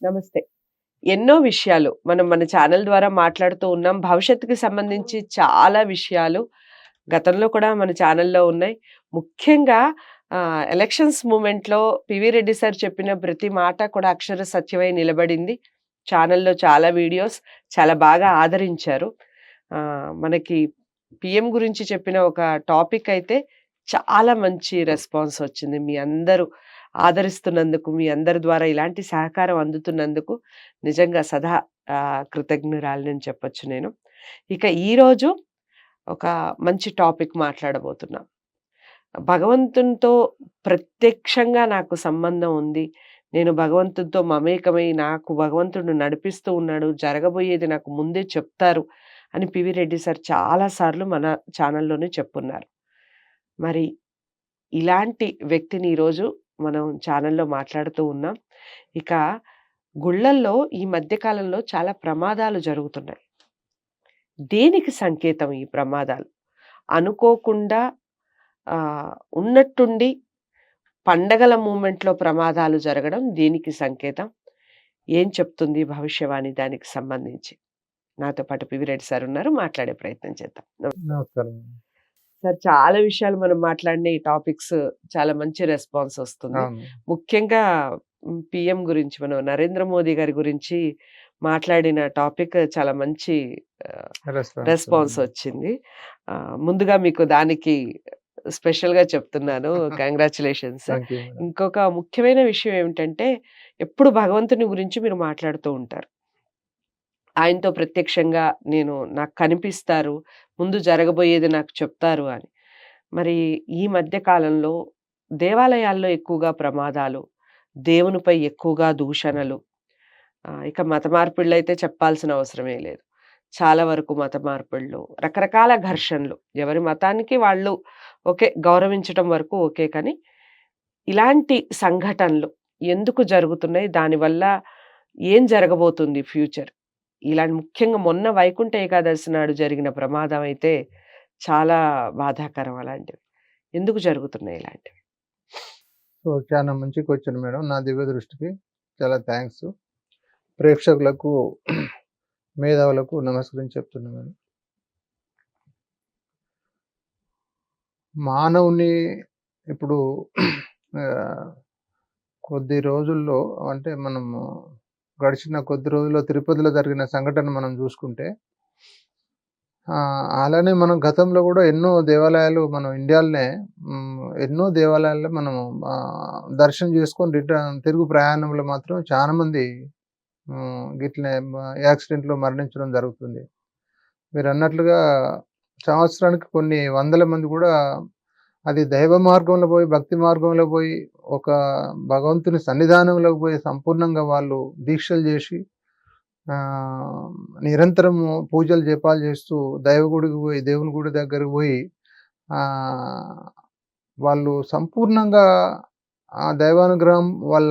నమస్తే. ఎన్నో విషయాలు మనం మన ఛానల్ ద్వారా మాట్లాడుతూ ఉన్నాం. భవిష్యత్తుకి సంబంధించి చాలా విషయాలు గతంలో కూడా మన ఛానల్‌లో ఉన్నాయి. ముఖ్యంగా ఎలక్షన్స్ మూమెంట్‌లో పివి రెడ్డి సార్ చెప్పిన ప్రతి మాట కూడా అక్షర సత్యమై నిలబడింది. ఛానల్‌లో చాలా వీడియోస్ చాలా బాగా ఆదరించారు. మనకి పీఎం గురించి చెప్పిన ఒక టాపిక్ అయితే చాలా మంచి రెస్పాన్స్ వచ్చింది. మీ అందరూ ఆదరిస్తున్నందుకు, మీ అందరి ద్వారా ఇలాంటి సహకారం అందుతున్నందుకు నిజంగా కృతజ్ఞురాలినని చెప్పొచ్చు నేను. ఇక ఈరోజు ఒక మంచి టాపిక్ మాట్లాడబోతున్నాం. భగవంతునితో ప్రత్యక్షంగా నాకు సంబంధం ఉంది. నేను భగవంతునితో మమేకమై నాకు భగవంతుడు నడిపిస్తూ ఉన్నాడు. జరగబోయేది నాకు ముందే చెప్తారు అని పివి రెడ్డి సార్ చాలా సార్లు మన ఛానల్‌లోనే చెప్పున్నారు. మరి ఇలాంటి వ్యక్తిని ఈరోజు మనం ఛానల్‌లో మాట్లాడుతూ ఉన్నాం. ఇక గుళ్ళల్లో ఈ మధ్య కాలంలో చాలా ప్రమాదాలు జరుగుతున్నాయి. దేనికి సంకేతం ఈ ప్రమాదాలు? అనుకోకుండా ఉన్నట్టుండి పండగల మూమెంట్‌లో ప్రమాదాలు జరగడం దేనికి సంకేతం? ఏం చెప్తుంది భవిష్యవాణి దానికి సంబంధించి? నాతో పాటు పివి రెడ్డి సార్ ఉన్నారు. మాట్లాడే ప్రయత్నం చేద్దాం. నమస్కారం. సార్ చాలా విషయాలు మనం మాట్లాడిన ఈ టాపిక్స్ చాలా మంచి రెస్పాన్స్ వస్తుంది. అవును. ముఖ్యంగా పీఎం గురించి మనం నరేంద్ర మోదీ గారి గురించి మాట్లాడిన టాపిక్ చాలా మంచి రెస్పాన్స్ వచ్చింది. ముందుగా మీకు దానికి స్పెషల్‌గా చెప్తున్నాను. కంగ్రాచ్యులేషన్స్. Thank you madam. ఇంకొక ముఖ్యమైన విషయం ఏమిటంటే ఎప్పుడు భగవంతుని గురించి మీరు మాట్లాడుతూ ఉంటారు. ఆయనతో ప్రత్యక్షంగా నాకు కనిపిస్తారు. ముందు జరగబోయేది నాకు చెప్తారు అని. మరి ఈ మధ్య కాలంలో దేవాలయాల్లో ఎక్కువగా ప్రమాదాలు, దేవునిపై ఎక్కువగా దూషణలు, ఇక మత మార్పిళ్ళైతే చెప్పాల్సిన అవసరమే లేదు. చాలా వరకు మత మార్పిళ్ళు, రకరకాల ఘర్షణలు. ఎవరి మతానికి వాళ్ళు ఓకే. గౌరవించటం వరకు ఓకే. కానీ ఇలాంటి సంఘటనలు ఎందుకు జరుగుతున్నాయి? దానివల్ల ఏం జరగబోతుంది ఫ్యూచర్? ఇలాంటి ముఖ్యంగా మొన్న వైకుంఠ ఏకాదశి నాడు జరిగిన ప్రమాదం అయితే చాలా బాధాకరం అలాంటివి. ఎందుకు జరుగుతున్నాయి ఇలాంటివి? సో, చాలా మంచి క్వెషన్ మేడం. నా దివ్య దృష్టికి చాలా థాంక్స్. ప్రేక్షకులకు, మేధావులకు నమస్కరించి చెప్తున్నా మేడం. మానవుని ఇప్పుడు కొద్ది రోజుల్లో అంటే మనము గడిచిన కొద్ది రోజుల్లో తిరుపతిలో జరిగిన సంఘటన మనం చూసుకుంటే అలానే మనం గతంలో గూడా ఎన్నో దేవాలయాలు మనం ఇండియాలోనే ఎన్నో దేవాలయాల్లో మనము దర్శనం చేసుకొని తిరుగు ప్రయాణంలో మాత్రం చాలామంది గిట్లనే యాక్సిడెంట్‌లో మరణించడం జరుగుతుంది. మీరన్నట్లుగా సంవత్సరానికి కొన్ని వందల మంది గూడా అది దైవ మార్గంలో పోయి, భక్తి మార్గంలో పోయి, ఒక భగవంతుని సన్నిధానంలోకి పోయి సంపూర్ణంగా వాళ్ళు దీక్షలు జేసి నిరంతరము పూజలు, జపాలు చేస్తూ దైవ గుడికి పోయి, దేవుని గుడి దగ్గరికి పోయి వాళ్ళు సంపూర్ణంగా ఆ దైవానుగ్రహం వాళ్ళ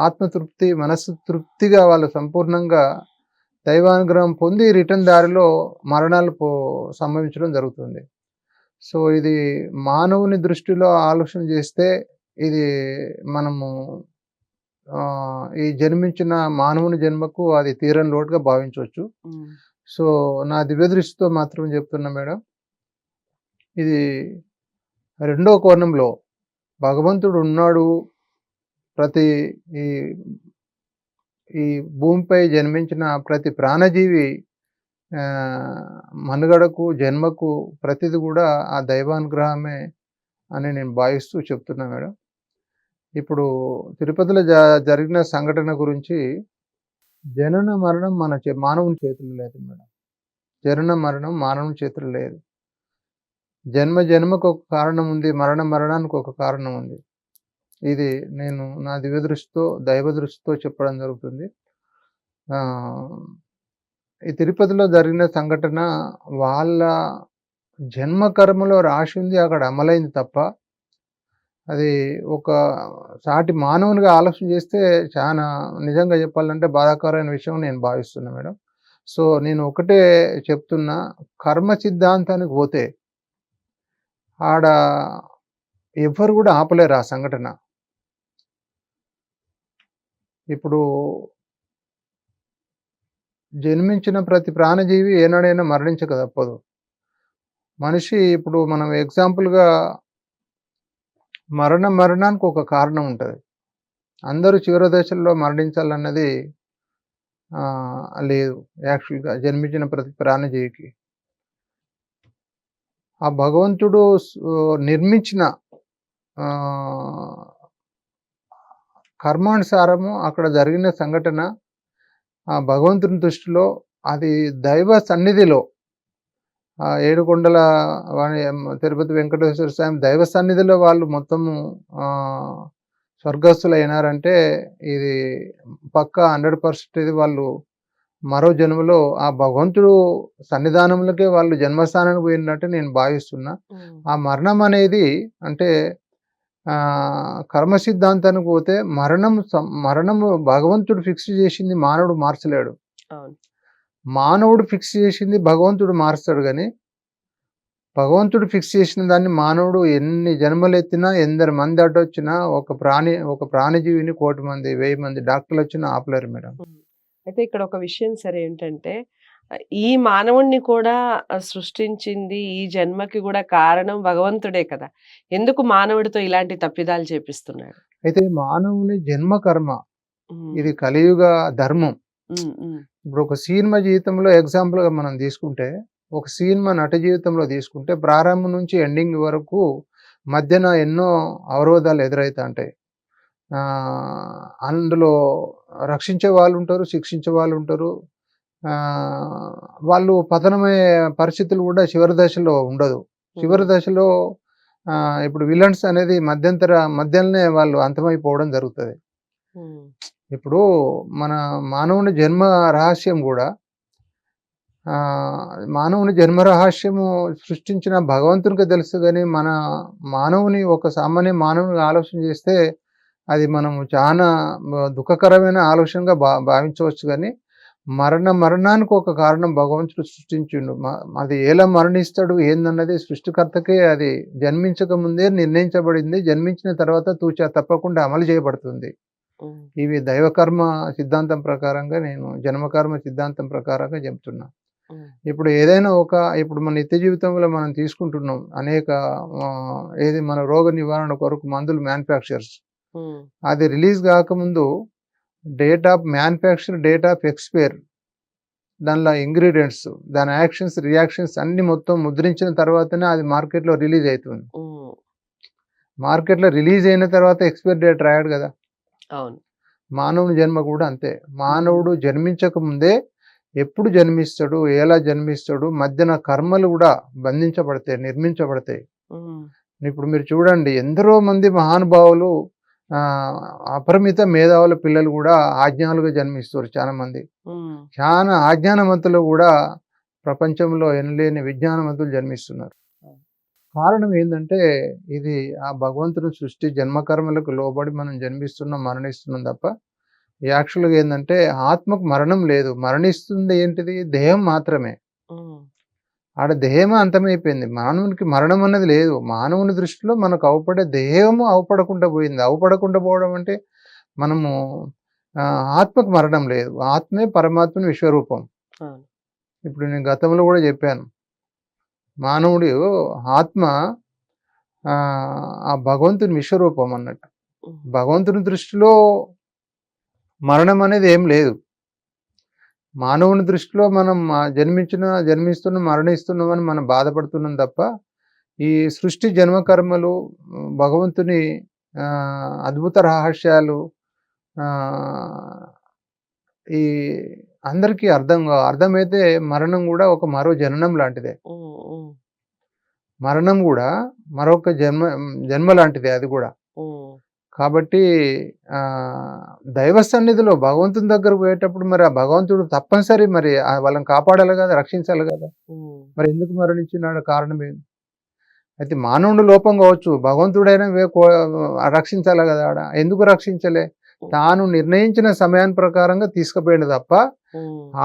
ఆత్మతృప్తి, మనస్సు తృప్తిగా వాళ్ళు సంపూర్ణంగా దైవానుగ్రహం పొంది రిటర్న్ దారిలో మరణాలు సంభవించడం జరుగుతుంది. సో, ఇది మానవుని దృష్టిలో ఆలోచన చేస్తే ఇది మనము ఈ జన్మించిన మానవుని జన్మకు అది తీరని లోటుగా భావించవచ్చు. సో, నా దివ్య దృష్టితో మాత్రం చెప్తున్నా మేడం. ఇది రెండో కోణంలో భగవంతుడు ఉన్నాడు. ప్రతి ఈ ఈ భూమిపై జన్మించిన ప్రతి ప్రాణజీవి మనుగడకు, జన్మకు ప్రతిది కూడా ఆ దైవానుగ్రహమే అని నేను భావిస్తూ చెప్తున్నా మేడం. ఇప్పుడు తిరుపతిలో జరిగిన సంఘటన గురించి జనన మరణం మానవుని చేతుల్లో లేదు మేడం. జనన మరణం మానవుని చేతుల్లో లేదు. జన్మ జన్మకు ఒక కారణం ఉంది. మరణానికి ఒక కారణం ఉంది. ఇది నేను నా దివ్య దృష్టితో, దైవ దృష్టితో చెప్పడం జరుగుతుంది. ఈ తిరుపతిలో జరిగిన సంఘటన వాళ్ళ జన్మ కర్మలో రాసి ఉంది, అక్కడ అమలైంది తప్ప అది ఒక సాటి మానవునిగా ఆలోచన చేస్తే చాలా నిజంగా చెప్పాలంటే బాధాకరమైన విషయం నేను భావిస్తున్నా మేడం. సో, నేను ఒకటే చెప్తున్నా, కర్మ సిద్ధాంతానికి పోతే ఆడ ఎవ్వరు కూడా ఆపలేరు ఆ సంఘటన. ఇప్పుడు జన్మించిన ప్రతి ప్రాణజీవి ఏనాడైనా మరణించక తప్పదు. మనిషి ఇప్పుడు మనం ఎగ్జాంపుల్‌గా మరణానికి ఒక కారణం ఉంటది. అందరూ చివరి దశల్లో మరణించాలన్నది లేదు యాక్చువల్‌గా జన్మించిన ప్రతి ప్రాణజీవికి. ఆ భగవంతుడు నిర్మించిన ఆహ్, కర్మానుసారము అక్కడ జరిగిన సంఘటన ఆ భగవంతుని దృష్టిలో అది దైవ సన్నిధిలో ఏడుకొండల తిరుపతి వెంకటేశ్వర స్వామి దైవ సన్నిధిలో వాళ్ళు మొత్తము స్వర్గస్థులైనారంటే ఇది పక్కా 100% ఇది వాళ్ళు మరో జన్మలో ఆ భగవంతుడు సన్నిధానంలోకే వాళ్ళు జన్మస్థానానికి పోయినట్టు నేను భావిస్తున్నా. ఆ మరణం అనేది అంటే కర్మ సిద్ధాంతానికి పోతే మరణము భగవంతుడు ఫిక్స్ చేసింది మానవుడు మార్చలేడు. మానవుడు ఫిక్స్ చేసింది భగవంతుడు మారుస్తాడు కానీ భగవంతుడు ఫిక్స్ చేసిన దాన్ని మానవుడు ఎన్ని జన్మలు ఎత్తినా ఎందరు మంది అడ్డొచ్చినా ఒక ప్రాణిజీవిని 1,000,000 మంది 1,000 మంది డాక్టర్లు వచ్చినా ఆపలేరు మేడం. అయితే ఇక్కడ ఒక విషయం సరే ఏంటంటే ఈ మానవుణ్ణి కూడా సృష్టించింది ఈ జన్మకి కూడా కారణం భగవంతుడే కదా. ఎందుకు మానవుడితో ఇలాంటి తప్పిదాలు చేపిస్తున్నాడు? అయితే మానవుని జన్మ కర్మ ఇది కలియుగ ధర్మం. ఇప్పుడు ఒక సినిమా జీవితంలో ఎగ్జాంపుల్గా మనం తీసుకుంటే ఒక సినిమా నట జీవితంలో తీసుకుంటే ప్రారంభం నుంచి ఎండింగ్ వరకు మధ్యన ఎన్నో అవరోధాలు ఎదురైతా ఉంటాయి. అందులో రక్షించే వాళ్ళు ఉంటారు, శిక్షించే వాళ్ళు ఉంటారు. వాళ్ళు పతనమయ్యే పరిస్థితులు కూడా చివరి దశలో ఉండదు. చివరి దశలో ఇప్పుడు విలన్స్ అనేది మధ్యలోనే వాళ్ళు అంతమైపోవడం జరుగుతుంది. ఇప్పుడు మన మానవుని జన్మ రహస్యం కూడా మానవుని జన్మ రహస్యము సృష్టించిన భగవంతునికి తెలుసు కానీ మన మానవుని ఒక సామాన్య మానవుని ఆలోచన చేస్తే అది మనము చాలా దుఃఖకరమైన ఆలోచనగా భావించవచ్చు. కానీ మరణానికి ఒక కారణం భగవంతుడు సృష్టించిండు. అది ఎలా మరణిస్తాడు ఏందన్నది సృష్టికర్తకే అది జన్మించక ముందే నిర్ణయించబడింది. జన్మించిన తర్వాత తూచా తప్పకుండా అమలు చేయబడుతుంది. ఇవి దైవకర్మ సిద్ధాంతం ప్రకారంగా నేను జన్మకర్మ సిద్ధాంతం ప్రకారంగా చెప్తున్నా. ఇప్పుడు ఏదైనా ఇప్పుడు మన నిత్య జీవితంలో మనం తీసుకుంటున్నాం అనేక ఏది మన రోగ నివారణ కొరకు మందులు మ్యానుఫ్యాక్చర్స్ అది రిలీజ్ కాకముందు date of manufacture, date of expire, దానిలో ఇంగ్రీడియంట్స్, దాని యాక్షన్స్, రియాక్షన్స్ అన్ని మొత్తం ముద్రించిన తర్వాతనే అది మార్కెట్లో రిలీజ్ అవుతుంది. మార్కెట్లో రిలీజ్ అయిన తర్వాత ఎక్స్పైర్ డేట్ రాయడు కదా. అవును. మానవుని జన్మ కూడా అంతే. మానవుడు జన్మించక ముందే ఎప్పుడు జన్మిస్తాడు, ఎలా జన్మిస్తాడు, మధ్యన కర్మలు కూడా బంధించబడతాయి, నిర్మించబడతాయి. ఇప్పుడు మీరు చూడండి ఎందరో మంది మహానుభావులు అపరిమిత మేధావుల పిల్లలు కూడా ఆజ్ఞాలుగా జన్మిస్తారు. చాలా మంది చాలా ఆజ్ఞానవంతులు కూడా ప్రపంచంలో ఎనలేని విజ్ఞానవంతులు జన్మిస్తున్నారు. కారణం ఏంటంటే ఇది ఆ భగవంతుని సృష్టి జన్మకర్మలకు లోబడి మనం జన్మిస్తున్నాం, మరణిస్తున్నాం తప్ప యాక్చువల్గా ఏంటంటే ఆత్మకు మరణం లేదు. మరణిస్తుంది ఏంటిది దేహం మాత్రమే. ఆడ దేహమే అంతమైపోయింది. మానవునికి మరణం అన్నది లేదు. మానవుని దృష్టిలో మనకు అవపడే దేహము అవపడకుండా పోయింది. అవపడకుండా పోవడం అంటే మనము ఆత్మకు మరణం లేదు. ఆత్మే పరమాత్మని విశ్వరూపం. ఇప్పుడు నేను గతంలో కూడా చెప్పాను, మానవుడు ఆత్మ ఆ భగవంతుని విశ్వరూపం అన్నట్టు. భగవంతుని దృష్టిలో మరణం అనేది ఏం లేదు. మానవుని దృష్టిలో మనం జన్మిస్తున్నాం, మరణిస్తున్నామని మనం బాధపడుతున్నాం తప్ప ఈ సృష్టి జన్మకర్మలు, భగవంతుని అద్భుత రహస్యాలు ఈ అందరికీ అర్థమైతే మరణం కూడా ఒక మరో జననం లాంటిదే. మరణం కూడా మరొక జన్మ లాంటిదే అది కూడా. కాబట్టి దైవ సన్నిధిలో భగవంతుని దగ్గర పోయేటప్పుడు మరి ఆ భగవంతుడు తప్పనిసరి మరి వాళ్ళని కాపాడాలి కదా, రక్షించాలి కదా. మరి ఎందుకు మరణించినాడు, కారణం ఏంటి? అయితే మానవుడు లోపం కావచ్చు, భగవంతుడైనా రక్షించాలి కదా. ఆడ ఎందుకు రక్షించలే? తాను నిర్ణయించిన సమయాన్ని ప్రకారంగా తీసుకుపోయింది తప్ప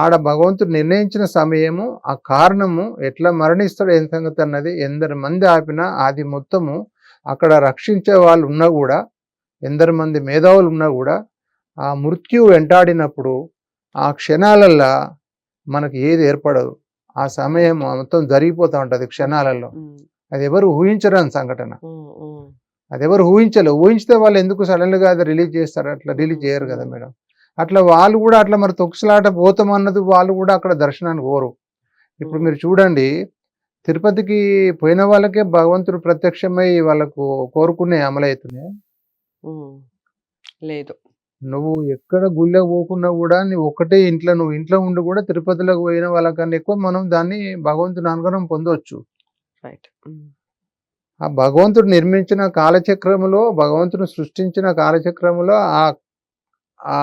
ఆడ భగవంతుడు నిర్ణయించిన సమయము ఆ కారణము ఎట్లా మరణిస్తాడు ఏం సంగతి అన్నది ఎందరు మంది ఆపినా అది మొత్తము అక్కడ రక్షించే వాళ్ళు ఉన్నా కూడా, ఎందరు మంది మేధావులు ఉన్నా కూడా ఆ మృత్యు వెంటాడినప్పుడు ఆ క్షణాలల్లా మనకి ఏది ఏర్పడదు. ఆ సమయం మొత్తం జరిగిపోతా ఉంటది క్షణాలలో. ఉమ్, అది ఎవరు ఊహించరాని సంఘటన. ఉమ్, ఉమ్, అది ఎవరు ఊహించలేరు. ఊహించితే వాళ్ళు ఎందుకు సడన్‌గా అది రిలీజ్ చేస్తారు? అట్లా రిలీజ్ చేయరు కదా మేడం. అట్లా వాళ్ళు కూడా అట్లా మరి తొక్కిసలాట పోతామన్నది వాళ్ళు కూడా అక్కడ దర్శనానికి పోరు. ఇప్పుడు మీరు చూడండి, తిరుపతికి పోయిన వాళ్ళకే భగవంతుడు ప్రత్యక్షమై వాళ్ళకు కోరుకునే అమలవుతున్నాయి. ఉమ్. లేదు. నువ్వు ఎక్కడ గుళ్ళకి పోకున్నా కూడా నువ్వు ఒక్కటే ఇంట్లో, నువ్వు ఇంట్లో ఉండి కూడా తిరుపతిలోకి పోయిన వాళ్ళకన్నా ఎక్కువ మనం దాన్ని భగవంతుని అనుగ్రహం పొందవచ్చు. రైట్. ఆ భగవంతుడు నిర్మించిన కాలచక్రములో, భగవంతుడు సృష్టించిన కాలచక్రములో ఆ ఆ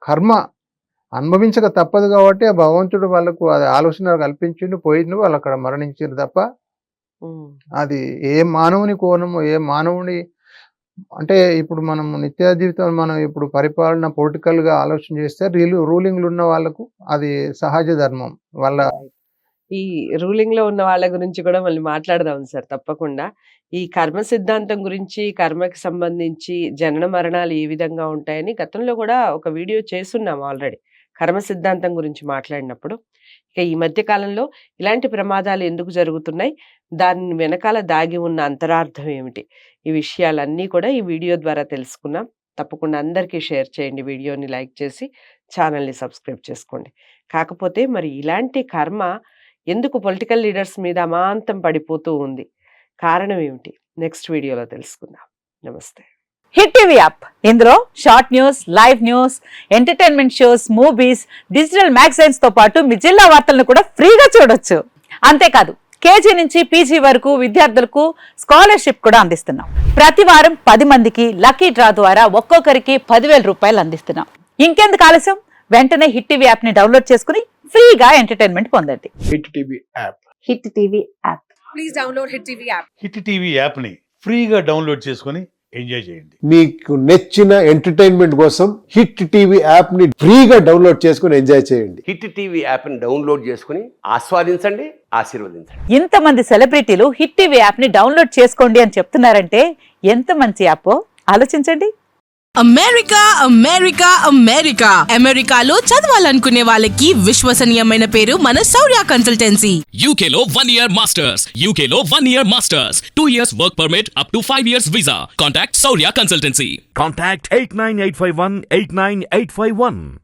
కర్మ అనుభవించక తప్పదు కాబట్టి ఆ భగవంతుడు వాళ్ళకు అది ఆలోచన కల్పించిండు, పోయిండు, వాళ్ళు అక్కడ మరణించారు తప్ప అది ఏ మానవుని కోణము, ఏ మానవుని అంటే ఇప్పుడు మనం నిత్య జీవితం మనం ఇప్పుడు పరిపాలన పొలిటికల్గా ఆలోచన చేస్తే రూలింగ్లు ఉన్న వాళ్ళకు అది సహజ ధర్మం. వాళ్ళ ఈ రూలింగ్ లో ఉన్న వాళ్ళ గురించి కూడా మళ్ళీ మాట్లాడదాం సార్ తప్పకుండా. ఈ కర్మ సిద్ధాంతం గురించి, కర్మకి సంబంధించి జనన మరణాలు ఏ విధంగా ఉంటాయని గతంలో కూడా ఒక వీడియో చేస్తున్నాం ఆల్రెడీ, కర్మ సిద్ధాంతం గురించి మాట్లాడినప్పుడు. ఇక ఈ మధ్య కాలంలో ఇలాంటి ప్రమాదాలు ఎందుకు జరుగుతున్నాయి, దాని వెనకాల దాగి ఉన్న అంతరార్థం ఏమిటి, ఈ విషయాలన్నీ కూడా ఈ వీడియో ద్వారా తెలుసుకున్నాం. తప్పకుండా అందరికీ షేర్ చేయండి, వీడియోని లైక్ చేసి ఛానల్ని సబ్స్క్రైబ్ చేసుకోండి. కాకపోతే మరి ఇలాంటి కర్మ ఎందుకు పొలిటికల్ లీడర్స్ మీద అమాంతం పడిపోతూ ఉంది, కారణం ఏమిటి, నెక్స్ట్ వీడియోలో తెలుసుకుందాం. నమస్తే. హిట్ టీవీ యాప్, ఇందులో short news, live news, entertainment shows, movies, digital magazines తో పాటు మీ జిల్లా వార్తలను కూడా ఫ్రీగా చూడొచ్చు. అంతేకాదు కేజీ నుంచి పీజీ వరకు విద్యార్థులకు స్కాలర్షిప్ కూడా అందిస్తున్నాం. ప్రతి వారం 10 మందికి లక్కీ డ్రా ద్వారా ఒక్కొక్కరికి 10,000 రూపాయలు అందిస్తున్నాం. ఇంకెందుకు ఆలస్యం, వెంటనే హిట్ టీవీ యాప్ ని డౌన్లోడ్ చేసుకుని ఫ్రీగా ఎంటర్టైన్మెంట్ పొందండి. Hit TV app. Hit TV app. Please download Hit TV app. Hit TV యాప్ని ఫ్రీగా డౌన్లోడ్ చేసుకొని ఎంజాయ్ చేయండి. మీకు నచ్చిన ఎంటర్టైన్మెంట్ కోసం హిట్ టీవీ యాప్ ని ఫ్రీగా డౌన్లోడ్ చేసుకుని ఎంజాయ్ చేయండి. హిట్ టీవీ యాప్ని డౌన్లోడ్ చేసుకుని ఆస్వాదించండి, ఆశీర్వదించండి. ఇంతమంది సెలబ్రిటీలు హిట్ టీవీ యాప్ ని డౌన్లోడ్ చేసుకోండి అని చెప్తున్నారంటే ఎంత మంచి యాప్ ఆలోచించండి. అమెరికా అమెరికా అమెరికా అమెరికాలో చదవాలనుకునే వాళ్ళకి విశ్వసనీయమైన పేరు మన శౌర్య consultancy. UK Law 1 Year Masters. UK Law 1 Year Masters. 2 years work permit up to 5 years visa. Contact Saurya Consultancy. Contact 89851 89851.